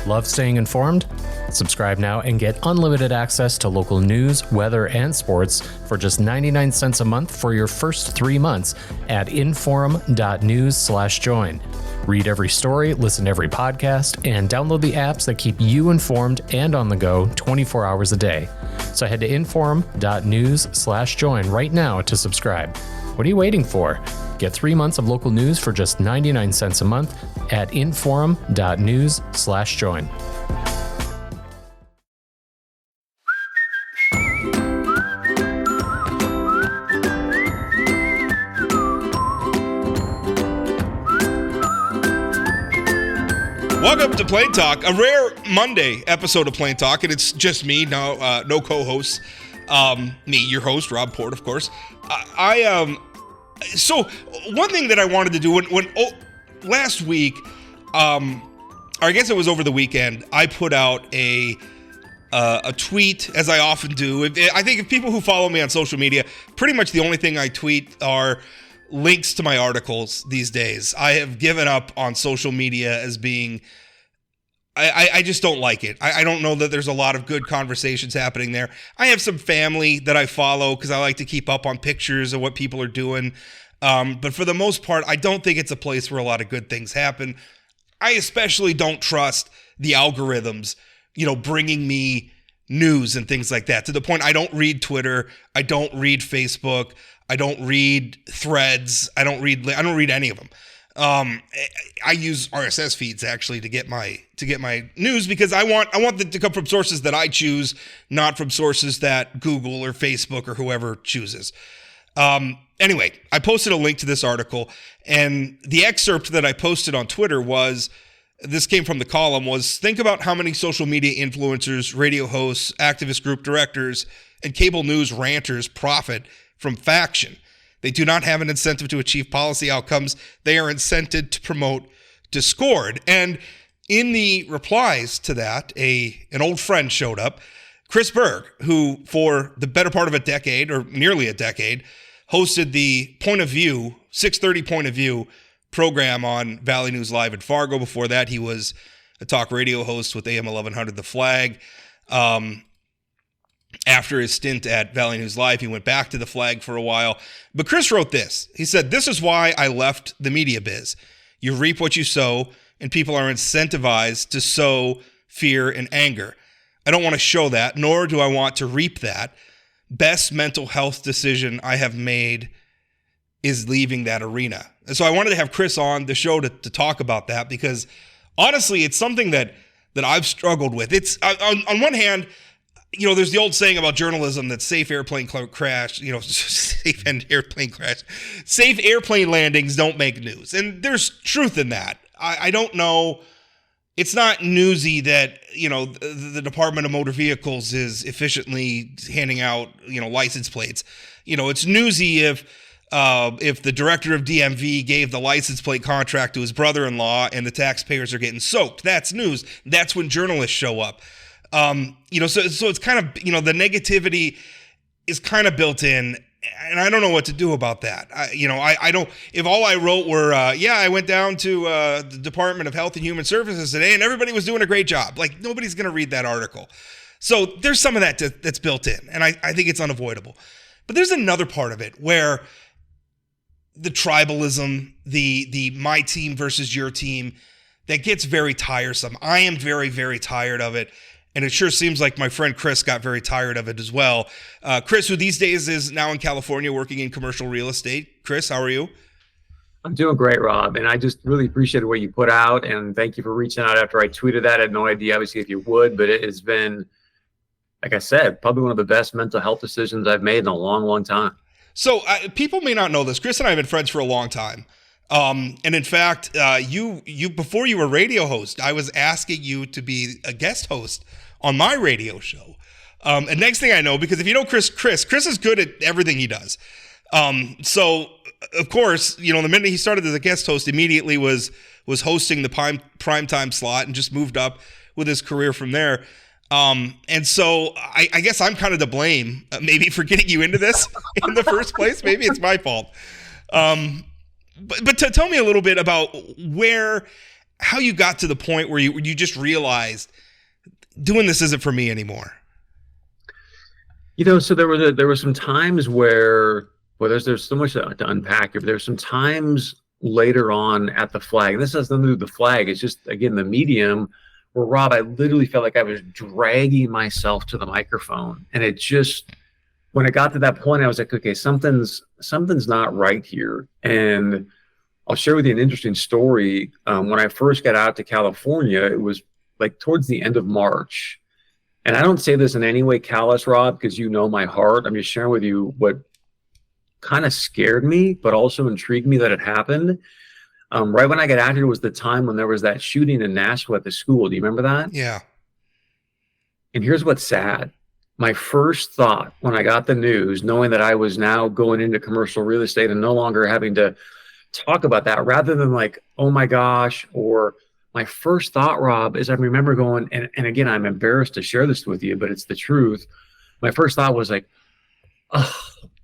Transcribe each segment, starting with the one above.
Love staying informed? Subscribe now and get unlimited access to local news, weather, and sports for just 99 cents a month for your first 3 months at inforum.news/join. Read every story, listen to every podcast, and download the apps that keep you informed and on the go 24 hours a day. So head to inforum.news/join right now to subscribe. What are you waiting for? Get 3 months of local news for just 99 cents a month at inforum.news/join. Welcome to Plain Talk, a rare Monday episode of Plain Talk, and it's just me, no co-hosts. Me, your host, Rob Port, of course. So one thing that I wanted to do last week, or I guess it was over the weekend, I put out a tweet, as I often do. I think if people who follow me on social media, pretty much the only thing I tweet are links to my articles these days. I have given up on social media as being, I just don't like it. I don't know that there's a lot of good conversations happening there. I have some family that I follow because I like to keep up on pictures of what people are doing. But for the most part, I don't think it's a place where a lot of good things happen. I especially don't trust the algorithms, bringing me news and things like that, to the point I don't read Twitter. I don't read Facebook. I don't read Threads. I don't read any of them. I use RSS feeds actually to get my news, because I want it to come from sources that I choose, not from sources that Google or Facebook or whoever chooses. Anyway, I posted a link to this article, and the excerpt that I posted on Twitter this came from the column, was think about how many social media influencers, radio hosts, activist group directors, and cable news ranters profit from faction. They do not have an incentive to achieve policy outcomes. They are incented to promote discord. And in the replies to that, an old friend showed up, Chris Berg, who for the better part of a decade, or nearly a decade, hosted the Point of View, 630 Point of View program on Valley News Live in Fargo. Before that, he was a talk radio host with AM 1100 The Flag. After his stint at Valley News Live, he went back to The Flag for a while. But Chris wrote this. He said, "This is why I left the media biz. You reap what you sow, and people are incentivized to sow fear and anger. I don't want to show that, nor do I want to reap that. Best mental health decision I have made is leaving that arena." And so I wanted to have Chris on the show to talk about that, because honestly, it's something that I've struggled with. It's on one hand, there's the old saying about journalism that safe airplane landings don't make news. And there's truth in that. I don't know. It's not newsy that, the Department of Motor Vehicles is efficiently handing out, license plates. It's newsy if the director of DMV gave the license plate contract to his brother-in-law and the taxpayers are getting soaked. That's news. That's when journalists show up. So it's kind of, the negativity is kind of built in, and I don't know what to do about that. I don't, if all I wrote were, I went down to the Department of Health and Human Services today and everybody was doing a great job. Like, nobody's going to read that article. So there's some of that that's built in, and I think it's unavoidable. But there's another part of it where the tribalism, the my team versus your team, that gets very tiresome. I am very, very tired of it. And it sure seems like my friend Chris got very tired of it as well. Chris, who these days is now in California working in commercial real estate. Chris, how are you? I'm doing great, Rob. And I just really appreciated what you put out. And thank you for reaching out after I tweeted that. I had no idea, obviously, if you would. But it has been, like I said, probably one of the best mental health decisions I've made in a long, long time. So people may not know this. Chris and I have been friends for a long time. And in fact, you before you were radio host, I was asking you to be a guest host on my radio show. And next thing I know, because if you know Chris is good at everything he does. So of course, the minute he started as a guest host, immediately was hosting the primetime slot and just moved up with his career from there. And so I guess I'm kind of to blame, maybe, for getting you into this in the first place. Maybe it's my fault. But tell me a little bit about how you got to the point where you just realized doing this isn't for me anymore. So there were some times where there's so much to unpack here, but there's some times later on at the Flag, and this has nothing to do with the Flag, it's just, again, the medium, where, Rob, I literally felt like I was dragging myself to the microphone. And it just, when it got to that point, I was like, okay, something's not right here. And I'll share with you an interesting story. When I first got out to California, it was like towards the end of March. And I don't say this in any way callous, Rob, because you know my heart. I'm just sharing with you what kind of scared me, but also intrigued me that it happened. Right when I got out here was the time when there was that shooting in Nashville at the school. Do you remember that? Yeah. And here's what's sad. My first thought when I got the news, knowing that I was now going into commercial real estate and no longer having to talk about that, rather than like, oh my gosh, or my first thought, Rob, is I remember going, and again, I'm embarrassed to share this with you, but it's the truth. My first thought was like, oh,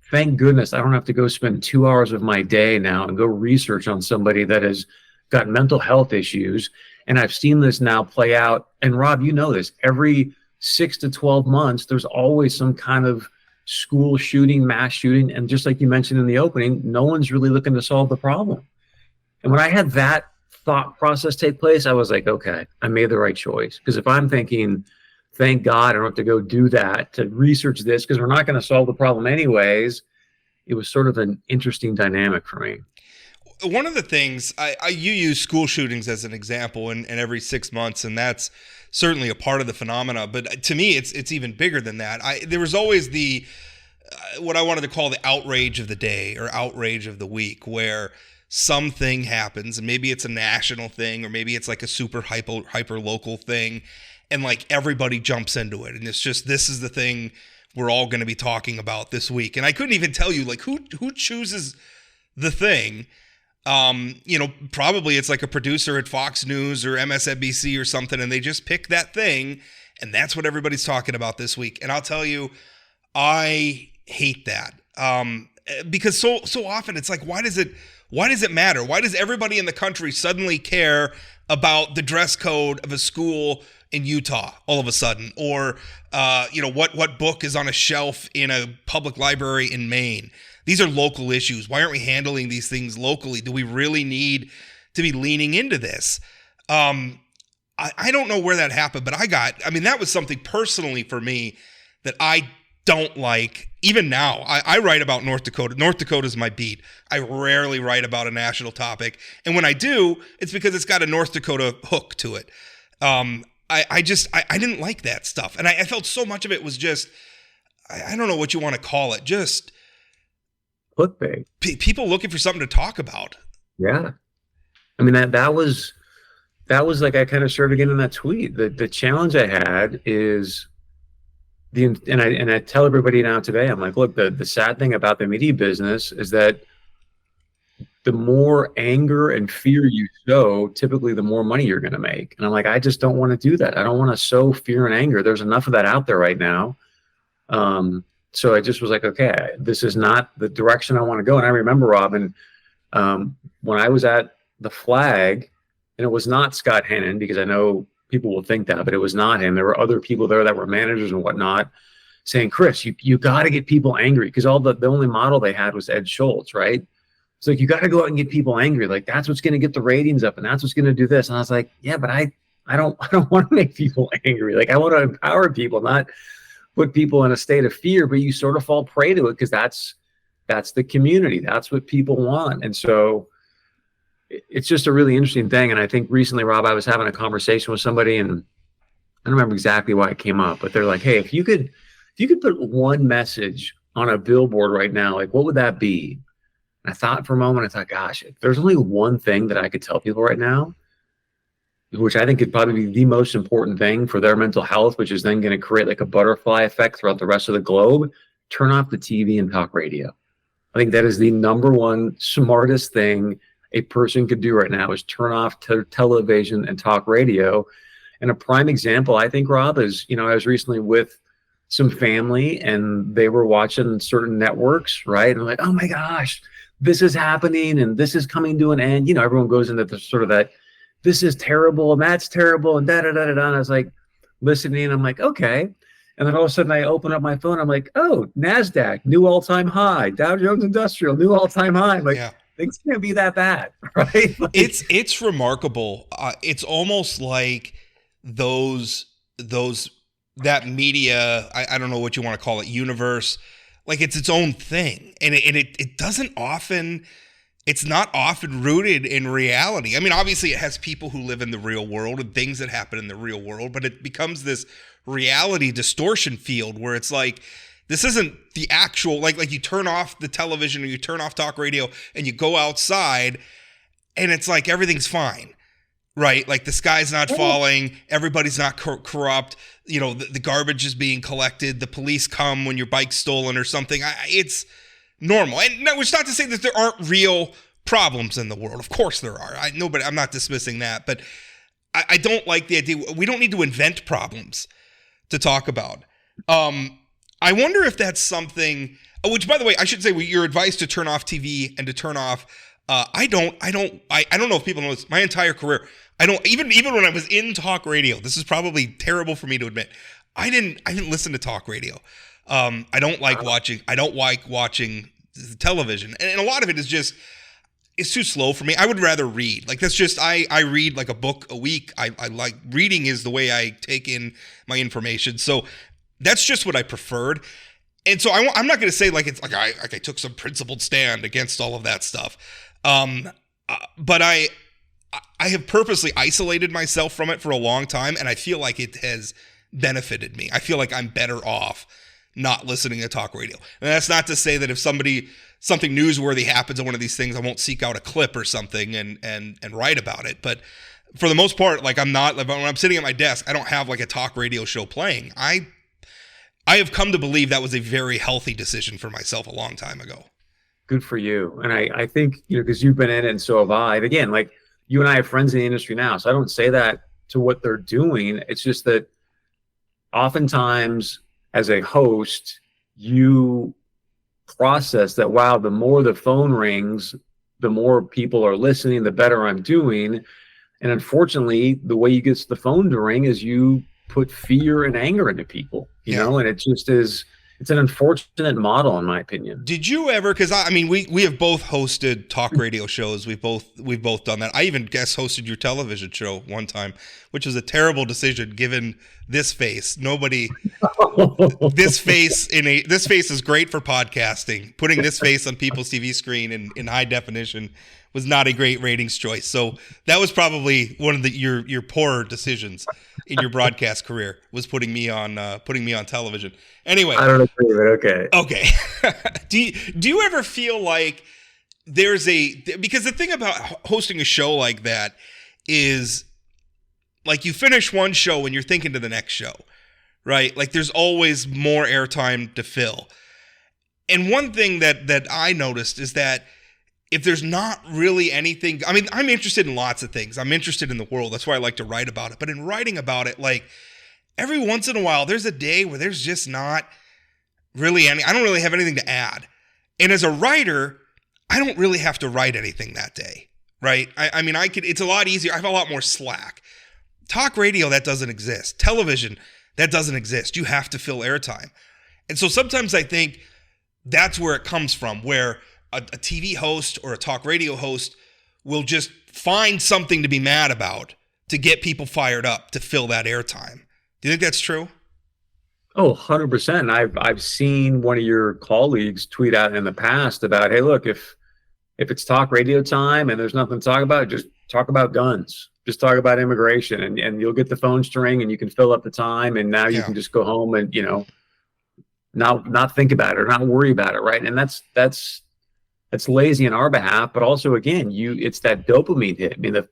thank goodness I don't have to go spend 2 hours of my day now and go research on somebody that has got mental health issues. And I've seen this now play out. And Rob, you know this, every 6 to 12 months, there's always some kind of school shooting, mass shooting. And just like you mentioned in the opening, no one's really looking to solve the problem. And when I had that thought process take place, I was like, okay, I made the right choice. Because if I'm thinking, thank God I don't have to go do that to research this because we're not going to solve the problem anyways, it was sort of an interesting dynamic for me. One of the things, you use school shootings as an example and every 6 months, and that's certainly a part of the phenomena. But to me, it's even bigger than that. There was always the what I wanted to call the outrage of the day or outrage of the week, where something happens, and maybe it's a national thing, or maybe it's like a super hyper local thing, and like everybody jumps into it, and it's just, this is the thing we're all going to be talking about this week. And I couldn't even tell you like who chooses the thing. Probably it's like a producer at Fox News or MSNBC or something, and they just pick that thing, and that's what everybody's talking about this week. And I'll tell you, I hate that. Because so often it's like, why does it matter? Why does everybody in the country suddenly care about the dress code of a school in Utah all of a sudden? Or, what book is on a shelf in a public library in Maine? These are local issues. Why aren't we handling these things locally? Do we really need to be leaning into this? I don't know where that happened, but that was something personally for me that I don't like. Even now, I write about North Dakota. North Dakota is my beat. I rarely write about a national topic. And when I do, it's because it's got a North Dakota hook to it. I didn't like that stuff. And I felt so much of it was just, I don't know what you want to call it, just clickbait. People looking for something to talk about. Yeah. I mean, that was like, I kind of shared again in that tweet. The challenge I had is and I tell everybody now today, I'm like, look, the sad thing about the media business is that the more anger and fear you sow, typically the more money you're going to make. And I'm like, I just don't want to do that. I don't want to sow fear and anger. There's enough of that out there right now. So I just was like, okay, this is not the direction I want to go. And I remember, Robin, when I was at the Flag, and it was not Scott Hennen, because I know people will think that, but it was not him. There were other people there that were managers and whatnot saying, Chris, you got to get people angry, because the only model they had was Ed Schultz, right? It's like, you got to go out and get people angry. Like, that's what's going to get the ratings up, and that's what's going to do this. And I was like, yeah, but I don't want to make people angry. Like, I want to empower people, not put people in a state of fear. But you sort of fall prey to it, because that's the community. That's what people want. And so it's just a really interesting thing. And I think recently, Rob, I was having a conversation with somebody, and I don't remember exactly why it came up, but they're like, hey, if you could put one message on a billboard right now, like, what would that be? And I thought for a moment, I thought, gosh, if there's only one thing that I could tell people right now, which I think could probably be the most important thing for their mental health, which is then going to create like a butterfly effect throughout the rest of the globe, turn off the TV and talk radio. I think that is the number one smartest thing a person could do right now, is turn off television and talk radio. And a prime example, I think, Rob, is, I was recently with some family, and they were watching certain networks, right? And I'm like, oh my gosh, this is happening, and this is coming to an end. Everyone goes into the sort of that this is terrible and that's terrible and da da da da da. And I was like listening. I'm like, okay. And then all of a sudden I open up my phone. I'm like, oh, NASDAQ, new all-time high. Dow Jones Industrial, new all-time high. I'm like, things can't be that bad, right? Like, it's remarkable. It's almost like that media, I don't know what you want to call it, universe, like it's its own thing. And it doesn't often, it's not often rooted in reality. I mean, obviously it has people who live in the real world and things that happen in the real world, but it becomes this reality distortion field where it's like, this isn't the actual, like you turn off the television or you turn off talk radio and you go outside and it's like everything's fine, right? Like the sky's not falling, everybody's not corrupt, you know, the garbage is being collected, the police come when your bike's stolen or something. It's normal. And no, it's not to say that there aren't real problems in the world. Of course there are. I'm not dismissing that, but I don't like the idea. We don't need to invent problems to talk about. I wonder if that's something, which by the way, I should say your advice to turn off TV and to turn off, I don't know if people know this, my entire career, I don't, even when I was in talk radio, this is probably terrible for me to admit, I didn't listen to talk radio. I don't like watching television. And a lot of it is just, it's too slow for me. I would rather read. Like that's just, I read like a book a week. I like reading is the way I take in my information. So that's just what I preferred. And so I'm not going to say like it's like I took some principled stand against all of that stuff. But I have purposely isolated myself from it for a long time, and I feel like it has benefited me. I feel like I'm better off not listening to talk radio. And that's not to say that if something newsworthy happens on one of these things, I won't seek out a clip or something and write about it. But for the most part, like when I'm sitting at my desk, I don't have like a talk radio show playing. I have come to believe that was a very healthy decision for myself a long time ago. Good for you. And I think, you know, because you've been in it and so have I. And again, like you and I have friends in the industry now, so I don't say that to what they're doing. It's just that oftentimes as a host, you process that, wow, the more the phone rings, the more people are listening, the better I'm doing. And unfortunately, the way you get the phone to ring is you put fear and anger into people, you know, and it just is, it's an unfortunate model in my opinion. Did you ever, because I mean, we have both hosted talk radio shows. We've both done that. I even guest hosted your television show one time, which was a terrible decision given this face. This face is great for podcasting. Putting this face on people's TV screen in high definition was not a great ratings choice. So that was probably one of your poorer decisions in your broadcast career, was putting me on television. Anyway, I don't agree, but okay. Do you ever feel like because the thing about hosting a show like that is like you finish one show and you're thinking to the next show, right? Like there's always more airtime to fill. And one thing that I noticed is that if there's not really anything, I mean, I'm interested in lots of things. I'm interested in the world. That's why I like to write about it. But in writing about it, like every once in a while, there's a day where there's just not really I don't really have anything to add. And as a writer, I don't really have to write anything that day, right? I mean, it's a lot easier. I have a lot more slack. Talk radio, that doesn't exist. Television, that doesn't exist. You have to fill airtime. And so sometimes I think that's where it comes from, where a TV host or a talk radio host will just find something to be mad about to get people fired up to fill that airtime. Do you think that's true? Oh, 100%. I've seen one of your colleagues tweet out in the past about, hey, look, if it's talk radio time and there's nothing to talk about, just talk about guns. Just talk about immigration and you'll get the phones to ring and you can fill up the time, and now you can just go home and, you know, not think about it or not worry about it, right? And that's lazy on our behalf, but also again, it's that dopamine hit. I mean,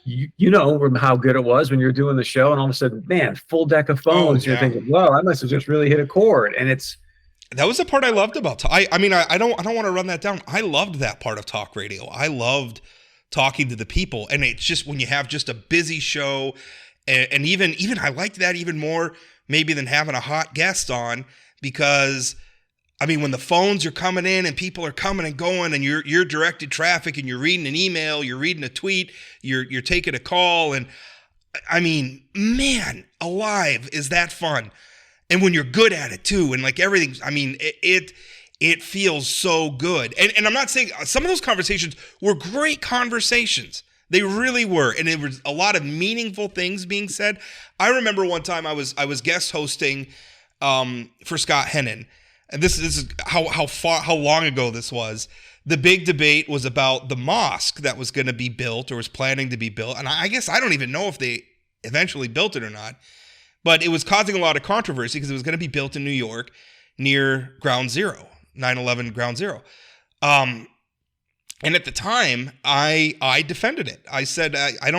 you know how good it was when you're doing the show and all of a sudden, man, full deck of phones. You're thinking, well, I must have just really hit a chord. And that was the part I loved about I mean, I don't want to run that down. I loved that part of talk radio. I loved talking to the people. And it's just when you have just a busy show, and even I liked that even more maybe than having a hot guest on, because I mean, when the phones are coming in and people are coming and going, and you're directed traffic, and you're reading an email, you're reading a tweet, you're taking a call, and I mean, man, alive, is that fun? And when you're good at it too, and like everything, I mean, it feels so good. And I'm not saying some of those conversations were great conversations. They really were, and there was a lot of meaningful things being said. I remember one time I was guest hosting for Scott Hennen. And this is how long ago this was. The big debate was about the mosque that was going to be built or was planning to be built. And I guess I don't even know if they eventually built it or not. But it was causing a lot of controversy because it was going to be built in New York near Ground Zero, 9/11 Ground Zero. And at the time, I defended it. I said, I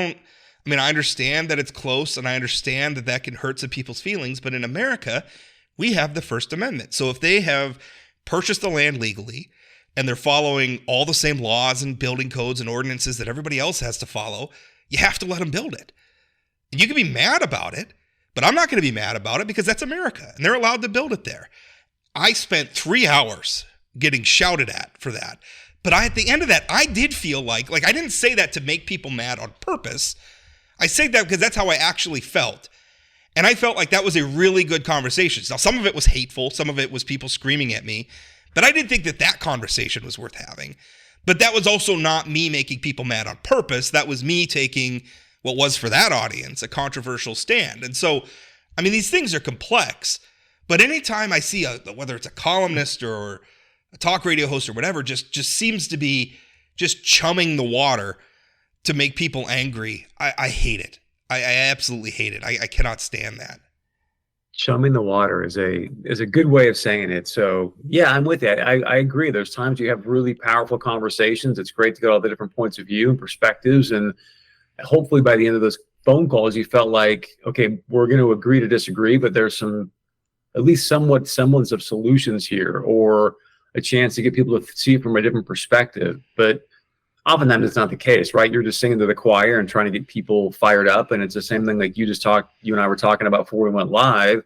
understand that it's close, and I understand that can hurt some people's feelings. But in America, we have the First Amendment. So if they have purchased the land legally and they're following all the same laws and building codes and ordinances that everybody else has to follow, you have to let them build it. And you can be mad about it, but I'm not going to be mad about it because that's America and they're allowed to build it there. I spent 3 hours getting shouted at for that. But at the end of that, I did feel like I didn't say that to make people mad on purpose. I say that because that's how I actually felt. And I felt like that was a really good conversation. Now, some of it was hateful. Some of it was people screaming at me. But I didn't think that conversation was worth having. But that was also not me making people mad on purpose. That was me taking what was for that audience a controversial stand. And so, I mean, these things are complex. But anytime I see whether it's a columnist or a talk radio host or whatever, just seems to be just chumming the water to make people angry, I hate it. I absolutely hate it. I cannot stand that. Chumming the water is a good way of saying it. So yeah, I'm with you. I agree. There's times you have really powerful conversations. It's great to get all the different points of view and perspectives. And hopefully by the end of those phone calls, you felt like, okay, we're going to agree to disagree, but there's some, at least somewhat semblance of solutions here, or a chance to get people to see it from a different perspective. But oftentimes it's not the case, right? You're just singing to the choir and trying to get people fired up. And it's the same thing like you and I were talking about before we went live.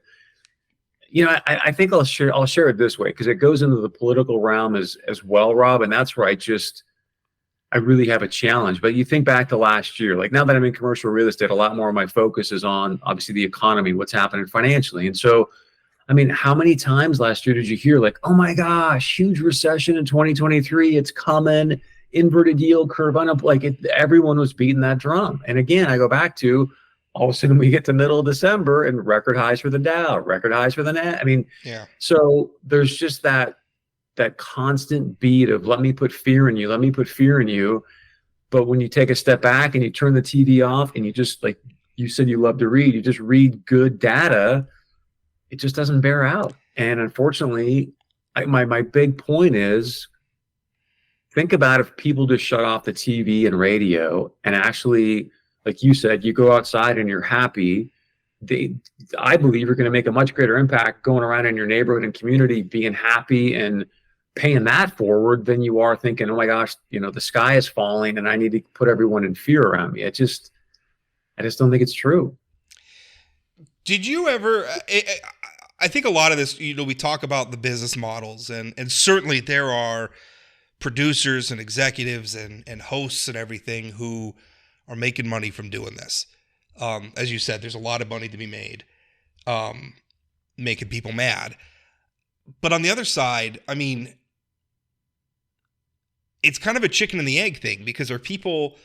You know, I think I'll share it this way, because it goes into the political realm as well, Rob. And that's where I really have a challenge. But you think back to last year, like now that I'm in commercial real estate, a lot more of my focus is on obviously the economy, what's happening financially. And so, I mean, how many times last year did you hear like, oh my gosh, huge recession in 2023, it's coming, inverted yield curve, everyone was beating that drum. And again, I go back to all of a sudden we get to middle of December and record highs for the Dow, record highs for the Nasdaq. I mean, yeah. So there's just that constant beat of let me put fear in you, let me put fear in you. But when you take a step back and you turn the TV off and you just, like you said, you love to read, you just read good data, it just doesn't bear out. And unfortunately, my big point is, think about if people just shut off the TV and radio and actually, like you said, you go outside and you're happy. I believe you're going to make a much greater impact going around in your neighborhood and community, being happy and paying that forward than you are thinking, oh my gosh, the sky is falling and I need to put everyone in fear around me. I just don't think it's true. Did you ever, I think a lot of this, we talk about the business models and certainly there are producers and executives and hosts and everything who are making money from doing this. As you said, there's a lot of money to be made, making people mad. But on the other side, I mean, it's kind of a chicken and the egg thing, because are people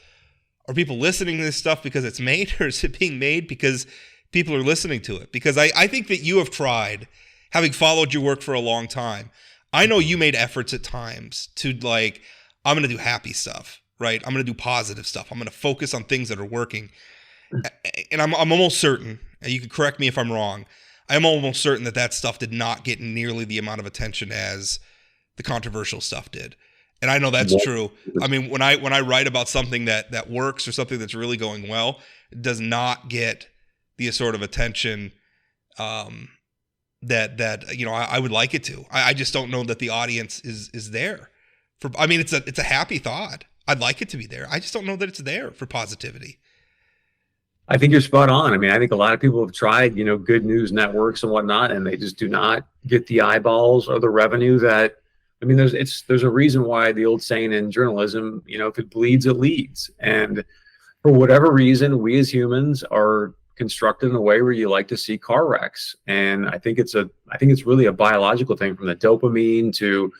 listening to this stuff because it's made, or is it being made because people are listening to it? Because I think that you have tried, having followed your work for a long time, I know you made efforts at times to like, I'm going to do happy stuff, right? I'm going to do positive stuff. I'm going to focus on things that are working. And I'm almost certain, and you can correct me if I'm wrong, I'm almost certain that stuff did not get nearly the amount of attention as the controversial stuff did. And I know that's true. I mean, when I write about something that works or something that's really going well, it does not get the sort of attention that I would like it to. I just don't know that the audience is there for. I mean, it's a happy thought. I'd like it to be there. I just don't know that it's there for positivity. I think you're spot on. I mean, I think a lot of people have tried, good news networks and whatnot, and they just do not get the eyeballs or the revenue that. I mean, there's a reason why the old saying in journalism, if it bleeds, it leads. And for whatever reason, we as humans are constructed in a way where you like to see car wrecks. And I think it's really a biological thing, from the dopamine to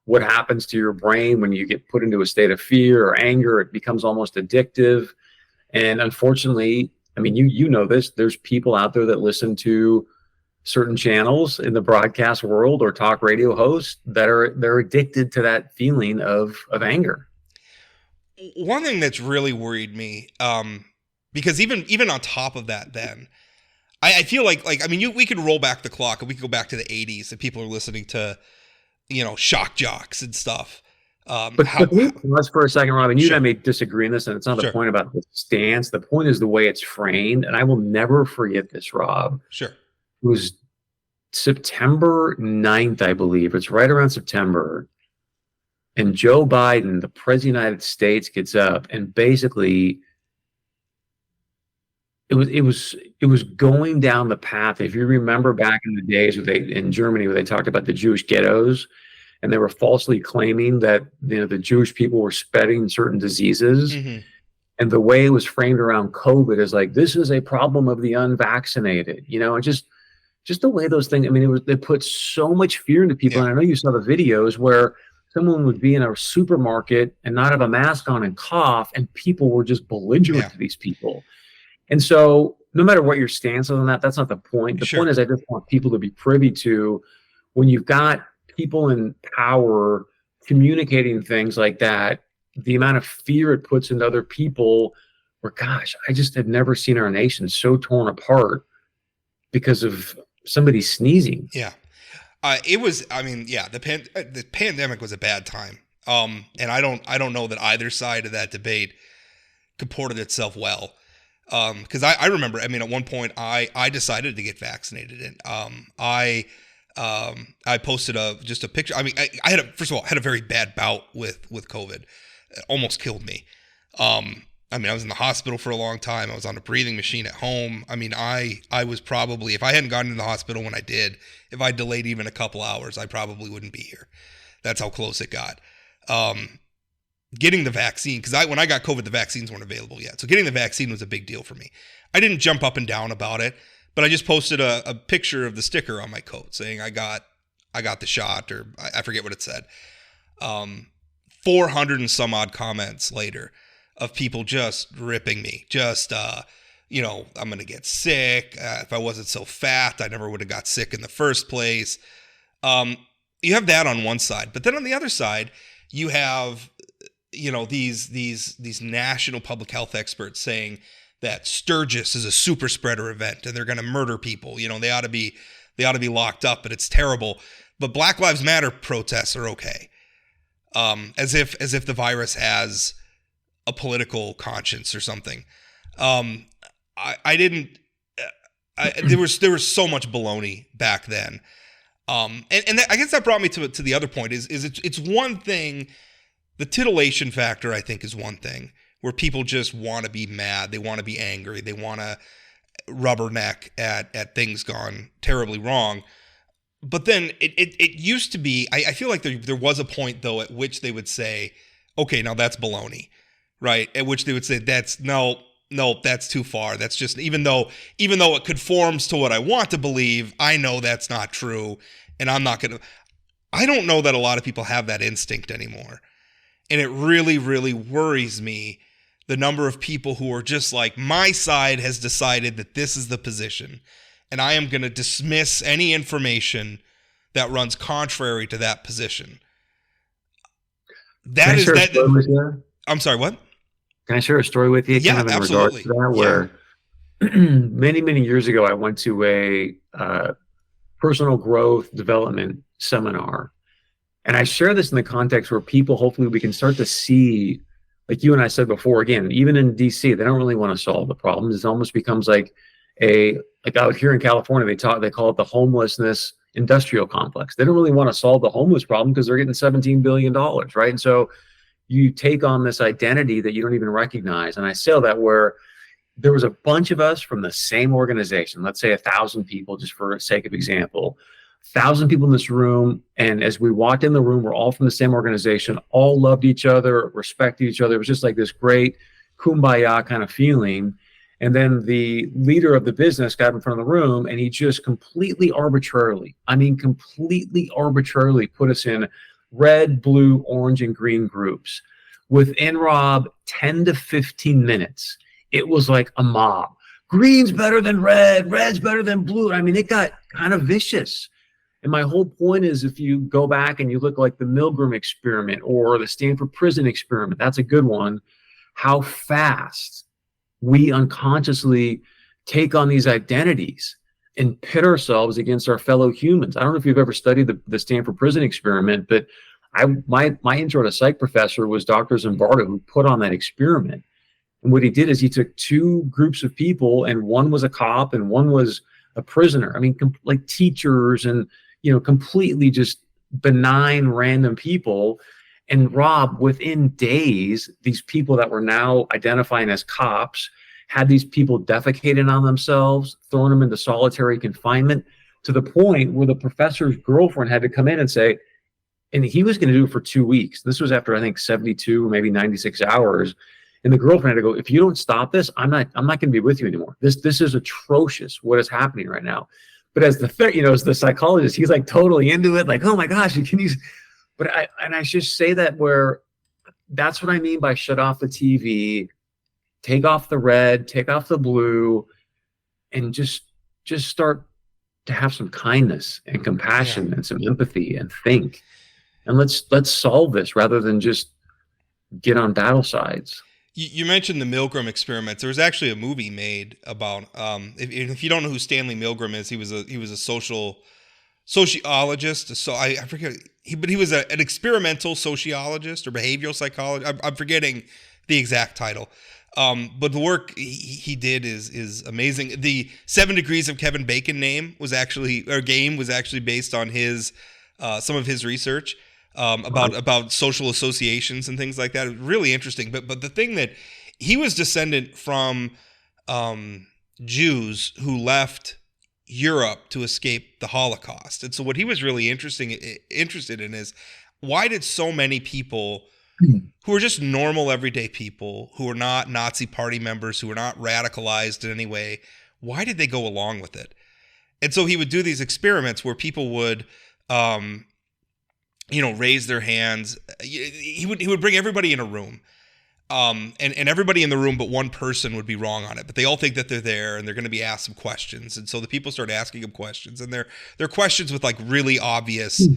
what happens to your brain when you get put into a state of fear or anger. It becomes almost addictive. And unfortunately, I mean, you know this, there's people out there that listen to certain channels in the broadcast world or talk radio hosts that they're addicted to that feeling of anger. One thing that's really worried me, because even on top of that, then I feel like I mean, we could roll back the clock and we could go back to the 80s and people are listening to, shock jocks and stuff. But pause for a second, Robin. You and I may disagree on this, and it's not the Sure. point about the stance. The point is the way it's framed, and I will never forget this, Rob. Sure. It was September 9th, I believe. It's right around September. And Joe Biden, the president of the United States, gets up and basically it was going down the path. If you remember back in the days in Germany where they talked about the Jewish ghettos, and they were falsely claiming that the Jewish people were spreading certain diseases. Mm-hmm. And the way it was framed around COVID is like, this is a problem of the unvaccinated, and just the way those things, I mean, it put so much fear into people. Yeah. And I know you saw the videos where someone would be in a supermarket and not have a mask on and cough, and people were just belligerent to these people. And so no matter what your stance is on that, that's not the point. The point is, I just want people to be privy to, when you've got people in power communicating things like that, the amount of fear it puts into other people, where, gosh, I just had never seen our nation so torn apart because of somebody sneezing. Yeah. It was, I mean, yeah, the pandemic was a bad time. And I don't know that either side of that debate comported itself well. Cause I remember, I mean, at one point I decided to get vaccinated, and, I posted just a picture. I mean, I first of all, had a very bad bout with COVID. It almost killed me. I mean, I was in the hospital for a long time. I was on a breathing machine at home. I mean, I was probably, if I hadn't gotten to the hospital when I did, if I delayed even a couple hours, I probably wouldn't be here. That's how close it got. Getting the vaccine, because when I got COVID, the vaccines weren't available yet. So getting the vaccine was a big deal for me. I didn't jump up and down about it, but I just posted a picture of the sticker on my coat saying I got the shot, or I forget what it said. 400 and some odd comments later of people just ripping me. Just, I'm going to get sick. If I wasn't so fat, I never would have got sick in the first place. You have that on one side, but then on the other side, you have, these national public health experts saying that Sturgis is a super spreader event and they're going to murder people. They ought to be locked up, but it's terrible. But Black Lives Matter protests are okay. As if the virus has a political conscience or something. There was so much baloney back then. I guess that brought me to the other point is it's one thing. The titillation factor, I think, is one thing where people just want to be mad. They want to be angry. They want to rubberneck at things gone terribly wrong. But then it used to be, I feel like there was a point, though, at which they would say, okay, now that's baloney, right? At which they would say, that's too far. That's just, even though it conforms to what I want to believe, I know that's not true. And I'm not going to, I don't know that a lot of people have that instinct anymore. And it really, really worries me, the number of people who are just like, my side has decided that this is the position, and I am going to dismiss any information that runs contrary to that position. That is that. I'm sorry, what? Can I share a story with you? Yeah, kind of in absolutely. Regards to that, where many, many years ago, I went to a personal growth development seminar. And I share this in the context where people, hopefully we can start to see, like you and I said before, again, even in DC, they don't really want to solve the problems. It almost becomes like out here in California, they call it the homelessness industrial complex. They don't really want to solve the homeless problem because they're getting $17 billion, right? And so you take on this identity that you don't even recognize. And I say that where there was a bunch of us from the same organization, let's say 1,000 people, just for sake of example, 1,000 people in this room. And as we walked in the room, we're all from the same organization, all loved each other, respected each other. It was just like this great kumbaya kind of feeling. And then the leader of the business got in front of the room and he just completely arbitrarily put us in red, blue, orange, and green groups. Within, Rob, 10 to 15 minutes, it was like a mob. Green's better than red, red's better than blue. I mean, it got kind of vicious. And my whole point is, if you go back and you look like the Milgram experiment or the Stanford prison experiment, that's a good one, how fast we unconsciously take on these identities and pit ourselves against our fellow humans. I don't know if you've ever studied the Stanford prison experiment, but my intro to psych professor was Dr. Zimbardo, who put on that experiment. And what he did is he took two groups of people, and one was a cop and one was a prisoner. I mean, like teachers and, completely just benign random people. And Rob, within days, these people that were now identifying as cops had these people defecating on themselves, throwing them into solitary confinement, to the point where the professor's girlfriend had to come in and say, and he was going to do it for 2 weeks. This was after, I think, 72 or maybe 96 hours. And the girlfriend had to go, if you don't stop this, I'm not going to be with you anymore. This is atrocious, what is happening right now. But as the psychologist, he's like totally into it. Like, oh my gosh, but I just say that where that's what I mean by shut off the TV, take off the red, take off the blue, and just start to have some kindness and compassion and some empathy and think. And let's solve this rather than just get on battle sides. You mentioned the Milgram experiments. There was actually a movie made about if you don't know who Stanley Milgram is, he was a sociologist. So I forget, but he was an experimental sociologist or behavioral psychologist. I'm forgetting the exact title. But the work he did is amazing. The 7 Degrees of Kevin Bacon game was actually based on his some of his research. About social associations and things like that. It was really interesting. But the thing that he was descendant from Jews who left Europe to escape the Holocaust. And so what he was really interested in is, why did so many people who are just normal everyday people, who are not Nazi party members, who are not radicalized in any way, why did they go along with it? And so he would do these experiments where people would raise their hands. He would bring everybody in a room, and everybody in the room but one person would be wrong on it. But they all think that they're there, and they're going to be asked some questions. And so the people start asking them questions, and they're questions with like really obvious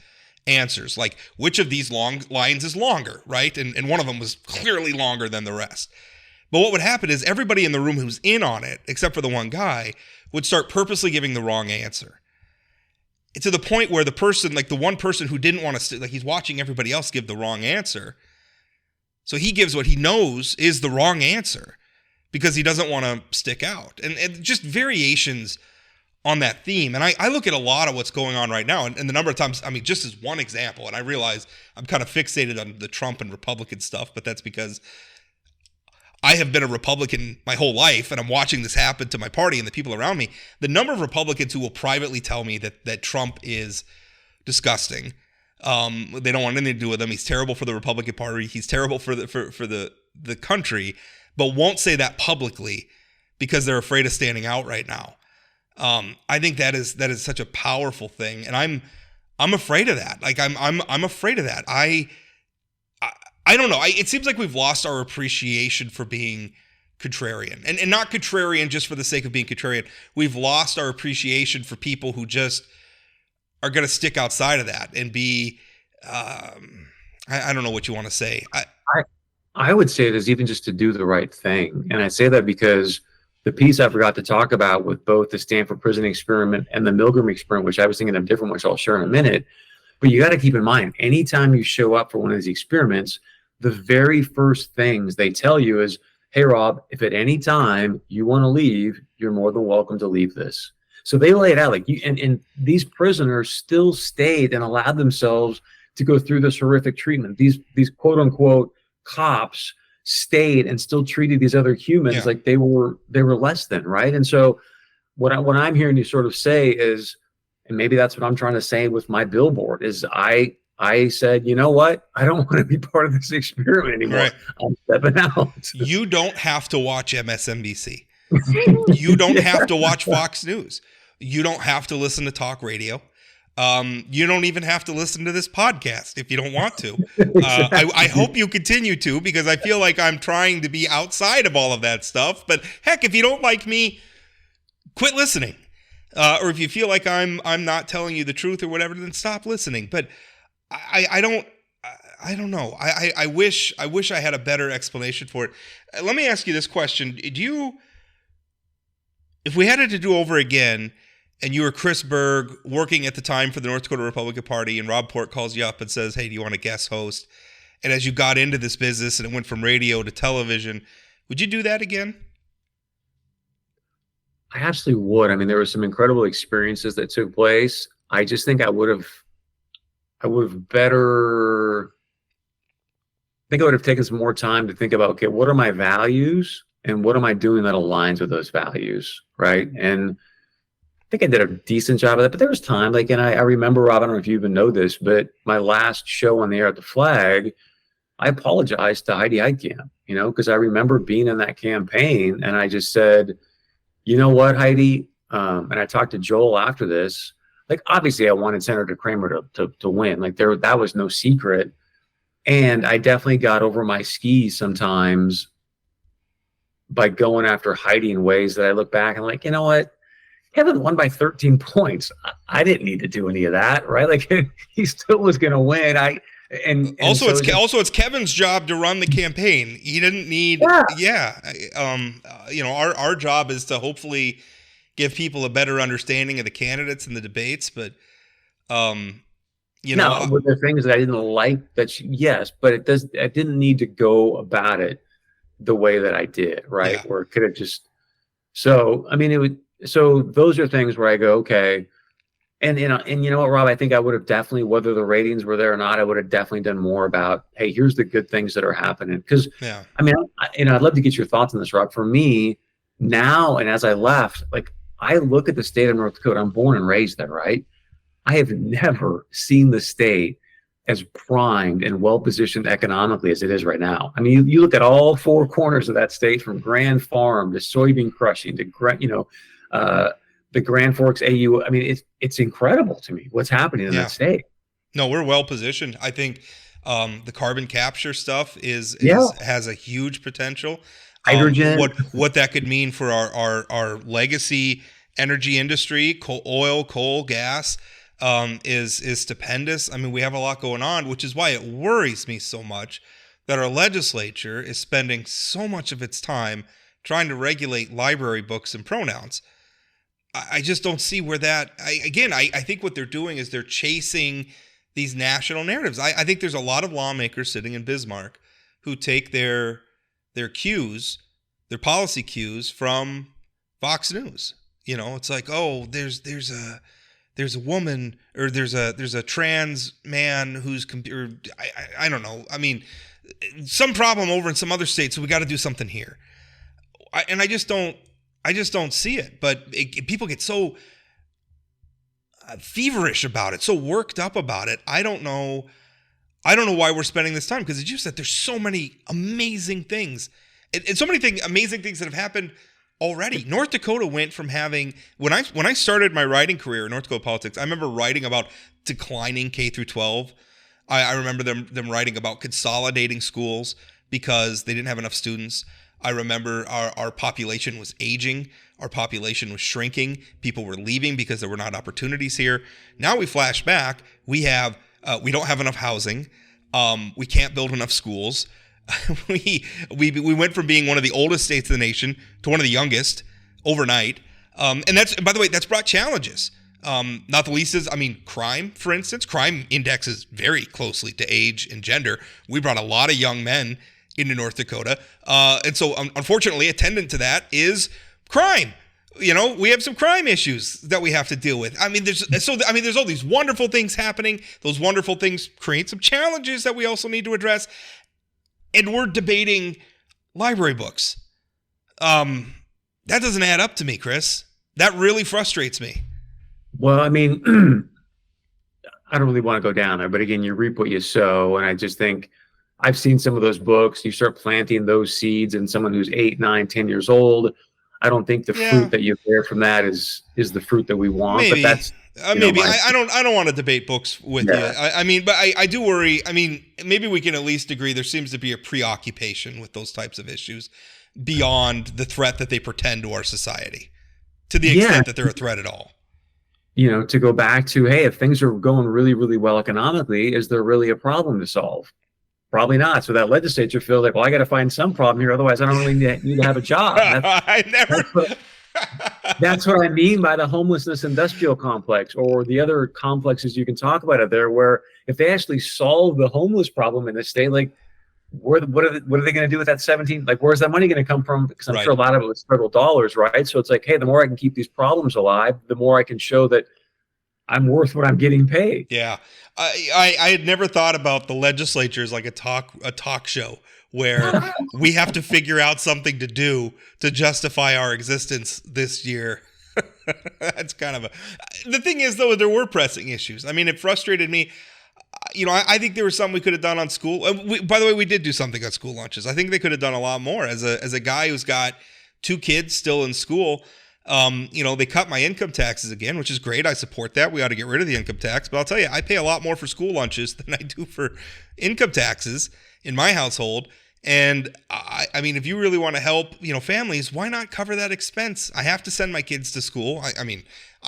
answers, like which of these long lines is longer, right? And one of them was clearly longer than the rest. But what would happen is everybody in the room who's in on it, except for the one guy, would start purposely giving the wrong answer. To the point where the person, like the one person who didn't want to, like he's watching everybody else give the wrong answer. So he gives what he knows is the wrong answer because he doesn't want to stick out. And just variations on that theme. And I look at a lot of what's going on right now and the number of times, I mean, just as one example, and I realize I'm kind of fixated on the Trump and Republican stuff, but that's because I have been a Republican my whole life, and I'm watching this happen to my party and the people around me. The number of Republicans who will privately tell me that Trump is disgusting. They don't want anything to do with him. He's terrible for the Republican Party. He's terrible for the country, but won't say that publicly because they're afraid of standing out right now. I think that is such a powerful thing, and I'm afraid of that. Like I'm afraid of that. I don't know. It seems like we've lost our appreciation for being contrarian, and not contrarian just for the sake of being contrarian. We've lost our appreciation for people who just are going to stick outside of that and be, I don't know what you want to say. I would say it is even just to do the right thing. And I say that because the piece I forgot to talk about with both the Stanford prison experiment and the Milgram experiment, which I was thinking of different, which I'll share in a minute. But you got to keep in mind, anytime you show up for one of these experiments, the very first things they tell you is, hey, Rob, if at any time you want to leave, you're more than welcome to leave this. So they lay it out like you, and these prisoners still stayed and allowed themselves to go through this horrific treatment. These quote unquote cops state and still treated these other humans like they were less than, right? And so what I'm hearing you sort of say is, and maybe that's what I'm trying to say with my billboard, is I said, you know what? I don't want to be part of this experiment anymore. Right. I'm stepping out. You don't have to watch MSNBC. You don't have to watch Fox News. You don't have to listen to talk radio. You don't even have to listen to this podcast if you don't want to. I hope you continue to, because I feel like I'm trying to be outside of all of that stuff. But heck, if you don't like me, quit listening. Or if you feel like I'm not telling you the truth or whatever, then stop listening. But I don't know. I wish I had a better explanation for it. Let me ask you this question. If we had it to do over again, and you were Chris Berg working at the time for the North Dakota Republican Party, and Rob Port calls you up and says, hey, do you want to guest host? And as you got into this business and it went from radio to television, would you do that again? I absolutely would. I mean, there were some incredible experiences that took place. I just think I would have taken some more time to think about, okay, what are my values and what am I doing that aligns with those values, right? And I think I did a decent job of that, but there was time, like, and I remember, Rob, I don't know if you even know this, but my last show on the air at the Flag, I apologized to Heidi Heitkamp, because I remember being in that campaign, and I just said, you know what, Heidi, and I talked to Joel after this, like, obviously I wanted Senator Kramer to win, like that was no secret, and I definitely got over my skis sometimes by going after Heidi in ways that I look back and like, you know what? Kevin won by 13 points. I didn't need to do any of that, right? Like he still was going to win. It's Kevin's job to run the campaign. He didn't need. Our job is to hopefully give people a better understanding of the candidates and the debates. But were there things that I didn't like? Yes, but I didn't need to go about it the way that I did, right? Yeah. Or it could have just. So I mean, it would. So those are things where I go, okay. And you know what, Rob, I think I would have definitely, whether the ratings were there or not, I would have definitely done more about, hey, here's the good things that are happening. Because I mean, I'd love to get your thoughts on this, Rob. For me now, and as I left, like I look at the state of North Dakota, I'm born and raised there, right? I have never seen the state as primed and well-positioned economically as it is right now. I mean, you look at all four corners of that state, from Grand Farm to soybean crushing to, the Grand Forks AU. I mean, it's incredible to me what's happening in that state. No, we're well positioned. I think the carbon capture stuff has a huge potential. Hydrogen, what that could mean for our legacy energy industry, oil, coal, gas, is stupendous. I mean, we have a lot going on, which is why it worries me so much that our legislature is spending so much of its time trying to regulate library books and pronouns. I just don't see where that. I think what they're doing is they're chasing these national narratives. I think there's a lot of lawmakers sitting in Bismarck who take their cues, their policy cues from Fox News. It's like, oh, there's a woman, or there's a trans man who's I don't know. I mean, some problem over in some other state, so we got to do something here. I just don't see it. But people get so feverish about it, so worked up about it. I don't know why we're spending this time, because as you said, there's so many amazing things, and so many amazing things that have happened already. North Dakota went from having, when I started my writing career in North Dakota politics, I remember writing about declining K through 12. I remember them writing about consolidating schools because they didn't have enough students. I remember our population was aging. Our population was shrinking. People were leaving because there were not opportunities here. Now we flash back. We don't have enough housing. We can't build enough schools. We went from being one of the oldest states in the nation to one of the youngest overnight. And that's, by the way, that's brought challenges. Not the least is, crime, for instance. Crime indexes very closely to age and gender. We brought a lot of young men into North Dakota. And so unfortunately, attendant to that is crime. We have some crime issues that we have to deal with. There's all these wonderful things happening. Those wonderful things create some challenges that we also need to address. And we're debating library books. That doesn't add up to me, Chris. That really frustrates me. Well, I mean, I don't really want to go down there, but again, you reap what you sow. And I just think I've seen some of those books. You start planting those seeds in someone who's 8, 9, 10 years old. I don't think the fruit that you bear from that is the fruit that we want. Maybe. But that's maybe I don't want to debate books with you. I mean, but I do worry. I mean, maybe we can at least agree there seems to be a preoccupation with those types of issues beyond the threat that they pretend to our society, to the extent that they're a threat at all. You know, to go back to, hey, if things are going really, really well economically, is there really a problem to solve? Probably not. So that legislature feels like, well, I got to find some problem here. Otherwise, I don't really need to have a job. That's what I mean by the homelessness industrial complex, or the other complexes you can talk about it there, where if they actually solve the homeless problem in the state, like, what are they going to do with that 17? Like, where's that money going to come from? Because I'm sure a lot of it was federal dollars, right? So it's like, hey, the more I can keep these problems alive, the more I can show that I'm worth what I'm getting paid. Yeah. I had never thought about the legislature as like a talk show where we have to figure out something to do to justify our existence this year. That's kind of the thing is, though, there were pressing issues. I mean, it frustrated me. You know, I think there was something we could have done on school. By the way, we did do something on school lunches. I think they could have done a lot more. As a guy who's got 2 kids still in school, you know, they cut my income taxes again, which is great. I support that. We ought to get rid of the income tax. But I'll tell you, I pay a lot more for school lunches than I do for income taxes in my household. And I mean, if you really want to help, you know, families, why not cover that expense? I have to send my kids to school. I mean,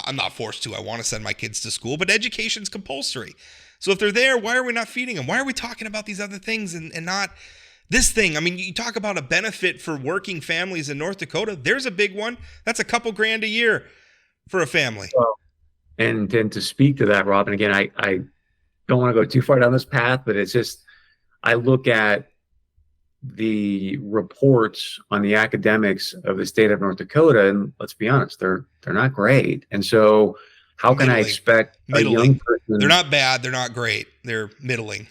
I'm not forced to. I want to send my kids to school, but education's compulsory. So if they're there, why are we not feeding them? Why are we talking about these other things and not this thing? I mean, you talk about a benefit for working families in North Dakota. There's a big one. That's a couple grand a year for a family. Well, and then to speak to that, Rob, and again, I don't want to go too far down this path, but it's just, I look at the reports on the academics of the state of North Dakota, and let's be honest, they're not great. And so how can I expect a young person? They're not bad. They're not great. They're middling.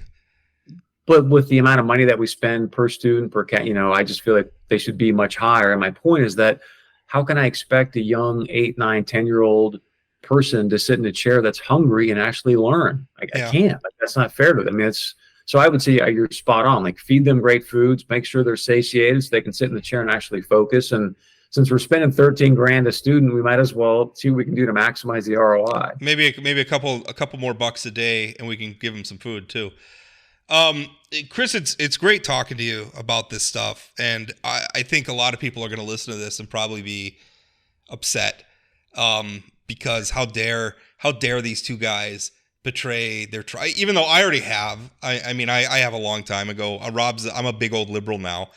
But with the amount of money that we spend per student, per cat, you know, I just feel like they should be much higher. And my point is that how can I expect a young 8, 9, 10-year-old person to sit in a chair that's hungry and actually learn? I can't. Like, that's not fair to them. I mean, so I would say you're spot on. Like, feed them great foods, make sure they're satiated so they can sit in the chair and actually focus. And since we're spending 13 grand a student, we might as well see what we can do to maximize the ROI. Maybe a couple more bucks a day, and we can give them some food too. Chris, it's great talking to you about this stuff, and I think a lot of people are going to listen to this and probably be upset because how dare these 2 guys betray their try? Even though I already have. I mean, I have a long time ago. I'm a big old liberal now.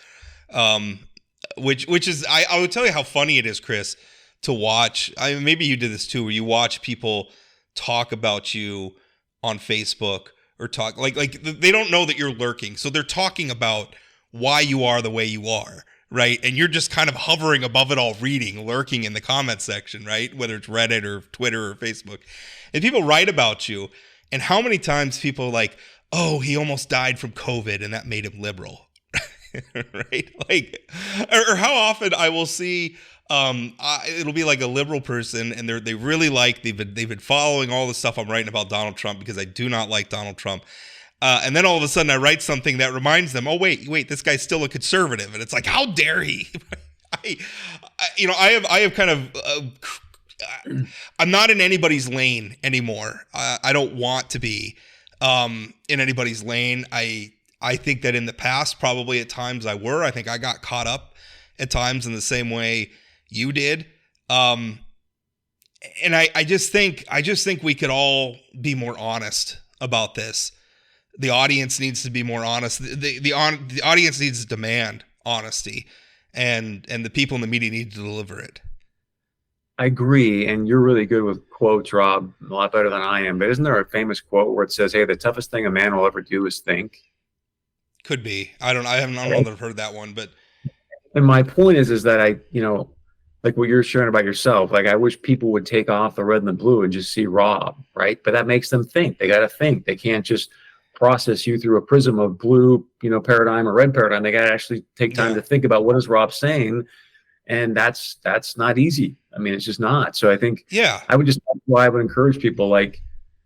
Which is, I would tell you how funny it is, Chris, to watch. Maybe you did this too, where you watch people talk about you on Facebook or talk like they don't know that you're lurking. So they're talking about why you are the way you are, right? And you're just kind of hovering above it all, lurking in the comment section, right? Whether it's Reddit or Twitter or Facebook. And people write about you. And how many times people are like, oh, he almost died from COVID and that made him liberal. Right? Like, or how often I will see, it'll be like a liberal person and they really like, they've been following all the stuff I'm writing about Donald Trump because I do not like Donald Trump. And then all of a sudden I write something that reminds them, oh, wait, this guy's still a conservative. And it's like, how dare he? I have kind of, I'm not in anybody's lane anymore. I don't want to be in anybody's lane. I think that in the past, probably at times I think I got caught up at times in the same way you did. And I just think we could all be more honest about this. The audience needs to be more honest. The audience needs to demand honesty, and the people in the media need to deliver it. I agree, and you're really good with quotes, Rob, a lot better than I am. But isn't there a famous quote where it says, "Hey, the toughest thing a man will ever do is think"? Could be. I don't know if I've heard that one, but. And my point is that like what you're sharing about yourself, like I wish people would take off the red and the blue and just see Rob, right? But that makes them think. They got to think. They can't just process you through a prism of blue, paradigm or red paradigm. They got to actually take time to think about what is Rob saying. And that's not easy. I mean, it's just not. So I think I would encourage people, like,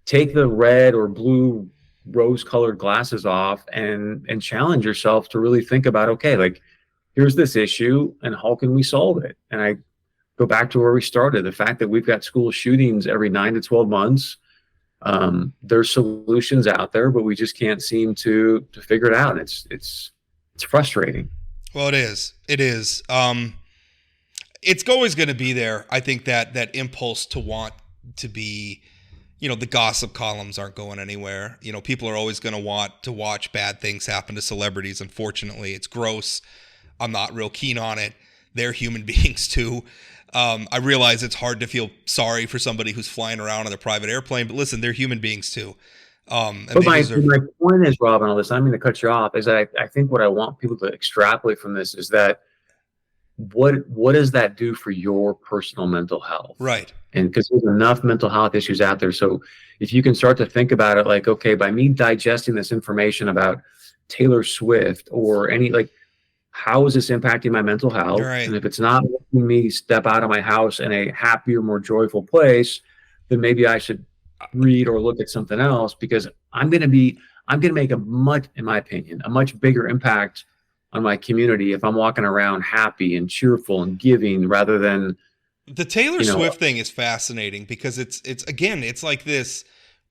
take the red or blue rose colored glasses off and challenge yourself to really think about, okay, like, here's this issue and how can we solve it? And I go back to where we started, the fact that we've got school shootings every 9 to 12 months. There's solutions out there, but we just can't seem to figure it out. It's frustrating. Well, it is. It's always going to be there. I think that impulse to want to be, the gossip columns aren't going anywhere. People are always going to want to watch bad things happen to celebrities. Unfortunately, it's gross. I'm not real keen on it. They're human beings too. I realize it's hard to feel sorry for somebody who's flying around on a private airplane, but listen, they're human beings too. But my point is, Rob, and all this, I don't mean to cut you off, is that I think what I want people to extrapolate from this is that what does that do for your personal mental health? Right. And because there's enough mental health issues out there. So if you can start to think about it like, okay, by me digesting this information about Taylor Swift or how is this impacting my mental health? Right. And if it's not making me step out of my house in a happier, more joyful place, then maybe I should read or look at something else, because I'm going to make in my opinion, a much bigger impact on my community if I'm walking around happy and cheerful and giving, rather than the Taylor Swift thing is fascinating because it's like this.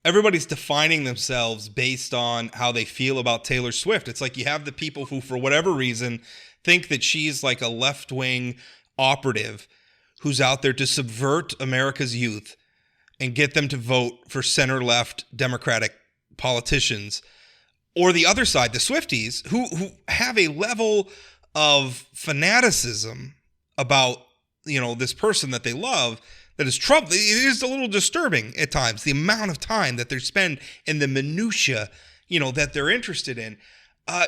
Everybody's defining themselves based on how they feel about Taylor Swift. It's like you have the people who, for whatever reason, think that she's like a left-wing operative who's out there to subvert America's youth and get them to vote for center-left Democratic politicians. Or the other side, the Swifties, who have a level of fanaticism about, this person that they love that is Trump. It is a little disturbing at times, the amount of time that they spend in the minutia, that they're interested in.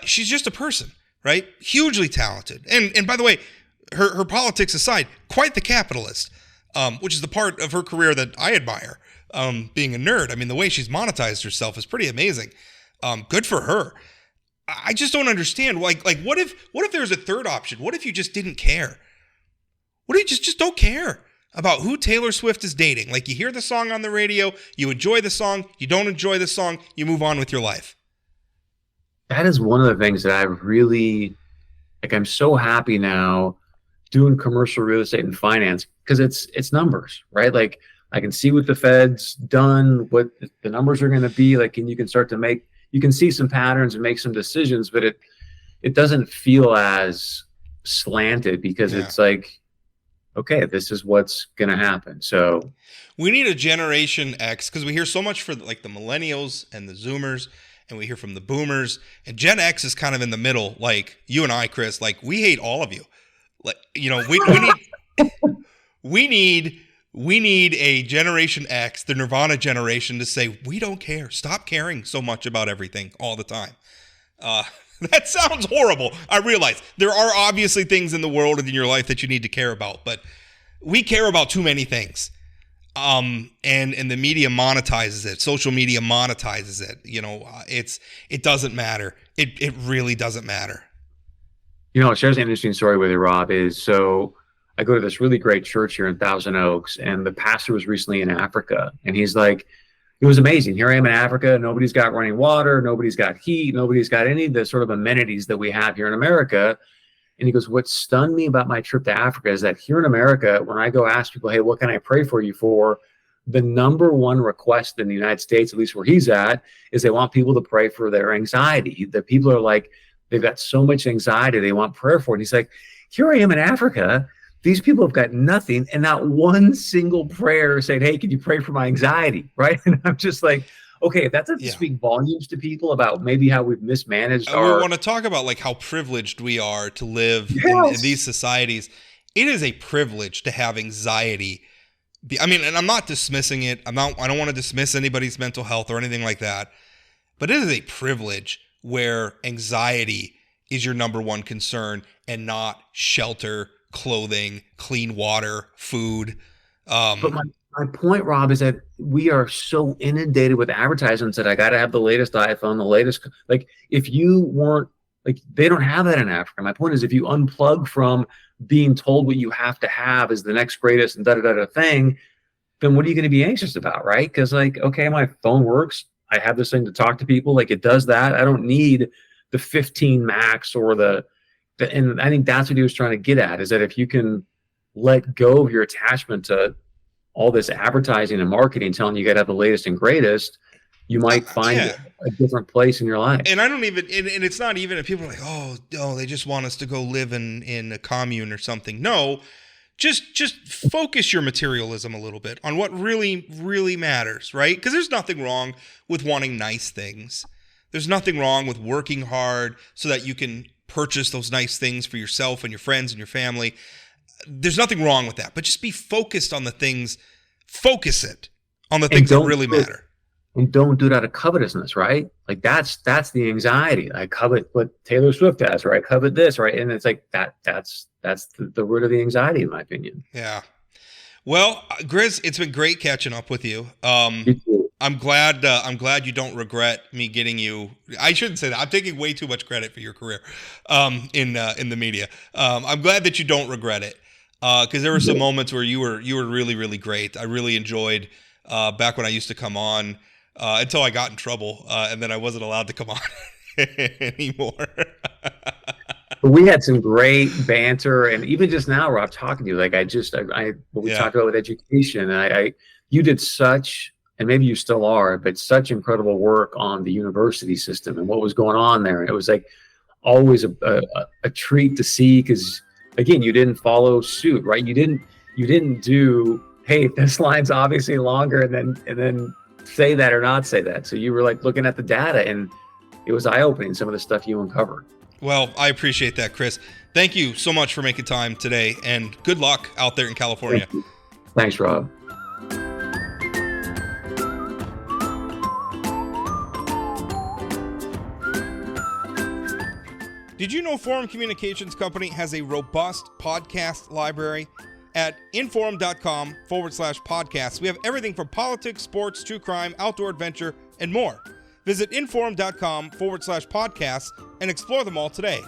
She's just a person, right? Hugely talented. And by the way, her politics aside, quite the capitalist, which is the part of her career that I admire, being a nerd. I mean, the way she's monetized herself is pretty amazing. Good for her. I just don't understand. Like what if there's a third option? What if you just didn't care? What if you just don't care about who Taylor Swift is dating? Like, you hear the song on the radio, you enjoy the song, you don't enjoy the song, you move on with your life. That is one of the things that I really, I'm so happy now doing commercial real estate and finance, because it's numbers, right? Like, I can see what the Fed's done, what the numbers are going to be like, and you can start to you can see some patterns and make some decisions, but it doesn't feel as slanted, because it's like, okay, this is what's going to happen. So we need a Generation X, because we hear so much for like the millennials and the Zoomers, and we hear from the boomers, and Gen X is kind of in the middle. Like you and I, Chris, like, we hate all of you. Like, we need a Generation X, the Nirvana generation, to say, we don't care. Stop caring so much about everything all the time. That sounds horrible. I realize there are obviously things in the world and in your life that you need to care about, but we care about too many things. And the media monetizes it. Social media monetizes it. It doesn't matter. It really doesn't matter. It shares an interesting story with you, Rob, is so I go to this really great church here in Thousand Oaks, and the pastor was recently in Africa, and he's like, it was amazing. Here I am in Africa. Nobody's got running water. Nobody's got heat. Nobody's got any of the sort of amenities that we have here in America. And he goes, what stunned me about my trip to Africa is that here in America, when I go ask people, hey, what can I pray for you for? The number one request in the United States, at least where he's at, is they want people to pray for their anxiety. The people are like, they've got so much anxiety, they want prayer for it. And he's like, here I am in Africa. These people have got nothing, and not one single prayer saying, hey, can you pray for my anxiety, right? And I'm just like, okay, if that doesn't speak volumes to people about maybe how we've mismanaged we want to talk about like how privileged we are to live in these societies. It is a privilege to have anxiety. And I'm not dismissing it. I don't want to dismiss anybody's mental health or anything like that. But it is a privilege where anxiety is your number one concern and not shelter, clothing, clean water, food. But my point, Rob, is that we are so inundated with advertisements that I got to have the latest iPhone, the latest. Like, if you weren't, like, they don't have that in Africa. My point is, if you unplug from being told what you have to have is the next greatest and da-da-da-da thing, then what are you going to be anxious about, right? Because, like, okay, my phone works. I have this thing to talk to people. Like, it does that. I don't need the 15 Max or and I think that's what he was trying to get at, is that if you can let go of your attachment to all this advertising and marketing telling you got to have the latest and greatest, you might find a different place in your life. And I don't even, and it's not even, people are like, oh, they just want us to go live in a commune or something. No, just focus your materialism a little bit on what really, really matters, right? Because there's nothing wrong with wanting nice things. There's nothing wrong with working hard so that you can purchase those nice things for yourself and your friends and your family. There's nothing wrong with that, but just be focused on the things. Focus it on the things that really matter. And don't do it out of covetousness, right? Like, that's the anxiety. I covet what Taylor Swift has, or I covet this, right? And it's like that's the root of the anxiety, in my opinion. Yeah. Well, Grizz, it's been great catching up with you. You too. I'm glad you don't regret me getting you. I shouldn't say that. I'm taking way too much credit for your career in the media. I'm glad that you don't regret it, because there were some moments where you were really, really great. I really enjoyed back when I used to come on until I got in trouble, and then I wasn't allowed to come on anymore. But we had some great banter, and even just now, Rob, talking to you, like what we talked about with education, and you did such. And maybe you still are, but such incredible work on the university system and what was going on there. And it was like always a treat to see, because again, you didn't follow suit, right? You didn't do, hey, this line's obviously longer, and then say that or not say that. So you were like looking at the data, and it was eye-opening, some of the stuff you uncovered. Well, I appreciate that, Chris. Thank you so much for making time today, and good luck out there in California. Thanks, Rob. Did you know Forum Communications Company has a robust podcast library? At inforum.com/podcasts, we have everything from politics, sports, true crime, outdoor adventure, and more. Visit inforum.com/podcasts and explore them all today.